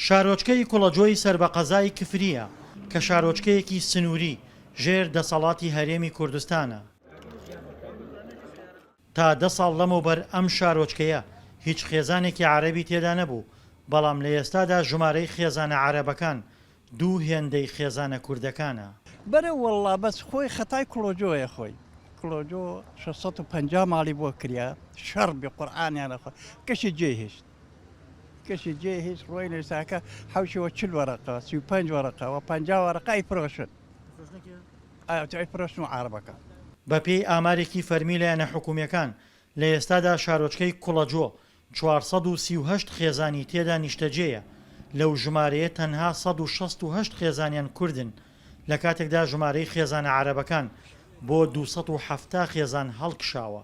شارۆچکەی کوڵەجۆی سەربەقەزای کفریە کە شارۆچکەیەکی سنووری ژێر دەسەڵاتی هەرێمی کوردستانە. تا 10 ساڵ لەمەوبەر ئەم شارۆچکەیە هیچ خێزانێکی عەرەبی تێدا نەبوو، بەڵام لە ئێستادا ژمارەی خێزانە عەرەبەکان دوو هێندەی خێزانە کوردەکانە. بەرە وەڵڵا بەس خۆی خەتای کوڵۆجۆیە خۆی کوڵۆجۆ 650 ماڵی بۆ کریا شەڕ بێ قورئانیانە خۆ کەشی جێهێشت کەشی جێهێشت ڕۆی لەساکە حوشەوە 40 وەرەقە 35 وەرەقە و 50 وەرەقە ئەیفرۆشن ئەیفرۆشن و عەرەبەکان. بەپێی ئامارێکی فەرمی لایەنە حکوومیەکان لە ئێستادا شارۆچکەی کوڵەجۆ 438 خێزانی تێدا نیشتەجێیە، لەو ژمارەیە تەنها 168 خێزانیان کوردن، لە کاتێکدا ژمارەی خێزانە عەرەبەکان بۆ 270 خێزان هەڵکشاوە.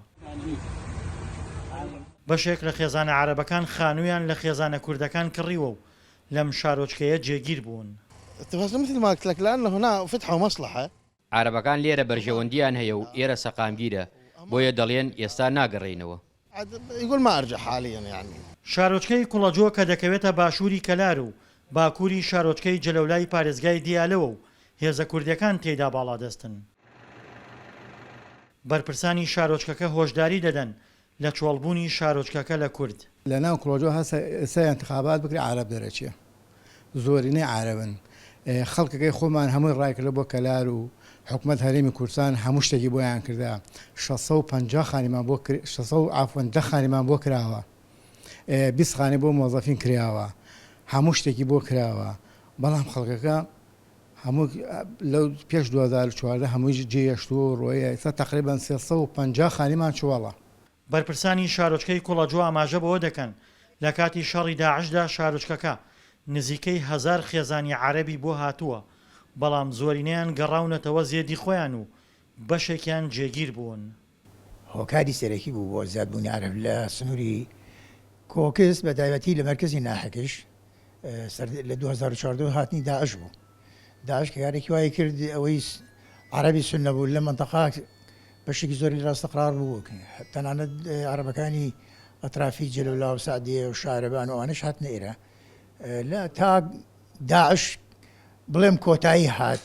بەشێک لە خێزانە عەرەبەکان خانوویان لە خێزانە کوردەکان کڕیوە و لەم شارۆچکەیە جێگیر بوون. مثل ما قلت لك لأن هنا فتحوا مصلحة. عەرەبەکان لێرە بەرژەوەندیان هەیە و ئێرە سەقامگیرە، بۆیە دەڵێن ئێستا ناگەڕێینەوە. يقول ما أرجع حاليا يعني. شارۆچکەی کوڵەجۆ کە دەکەوێتە باشووری کەلار و باکووری شارۆچکەی جەلەولای پارێزگای دیالەوە و هێزە کوردەکان تێیدا باڵادەستن. بەرپرسانی شارۆچکەکە هۆشداری دەدەن لە چۆڵبوونی شارۆچکەکە لە کورد. لەناو کوڵەجۆ هەسە انتخابات بکرێ عەرەب دەرەچێ، زۆرینەی عەرەبن، خەڵکەکەی خۆمان هەمووی ڕایکردە بۆ کەلار و حکوومەت هەرێمی کوردستان هەموو شتێکی بۆیان کردا. 650 خانیمان بۆ 10 خانیمان بۆ کراوە، 20 خانی بۆ مۆزەفین کراوە، هەموو شتێکی بۆ کراوە، بەڵام خەڵکەکە هەموو لەو پێش 2014 هەمووی جێهێشتووە و ڕۆیە ئێستا تقریبان 350 خانیمان چووەڵە. بەرپرسانی شارۆچکەی کوڵەجۆ ئاماژە بەوە دەکەن لە کاتی شەڕی داعشدا شارۆچکەکە نزیکەی 1000 خێزانی عەرەبی بۆ هاتووە، بەڵام زۆرینەیان گەڕاونەتەوە زێدی خۆیان و بەشێکیان جێگیر بوون. هۆکاری سەرەکی بوو بۆ زیادبوونی عەرەب لە سنووری کۆکس بە تایبەتی لە مەرکەزی ناحەکەش لە 2014 هاتنی داعش بوو. داعش کە کارێکی وای کرد ئەوەی عەرەبی سوننە بوو لە مەنتەقا بەشێکی زۆری لە ڕاستەقرار بوو، تەنانەت عەرەبەکانی ئەترافی جەلەولا و سعدیە و شارەبان و ئەوانەش هاتنە ئێرە لە تا داعش بڵێم کۆتایی هات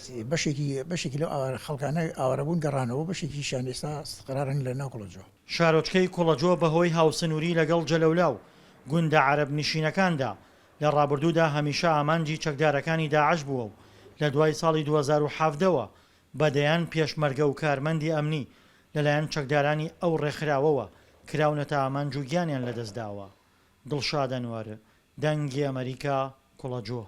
بەشێکی لەو خەڵکانە ئاوارەبوون گەڕانەوە بەشێکیشان ئێستا قرارن لە ناو کوڵەجۆ. شارۆچکەی کوڵەجۆ بەهۆی هاوسنووری لەگەڵ جەلەولا و گوندە عەرەب نشینەکاندا لە ڕابردوودا هەمیشە ئامانجی چەکدارەکانی داعش بووە و لە دوای ساڵی 2017ەوە بەدەیان پێشمەرگە و کارمەندی ئەمنی لەلایەن چەکدارانی ئەو ڕێکخراوەوە کراونەتە ئامانج و گیانیان لەدەستداوە. دڵشاد ئەنوەر، دەنگی ئەمریکا، کوڵەجۆ.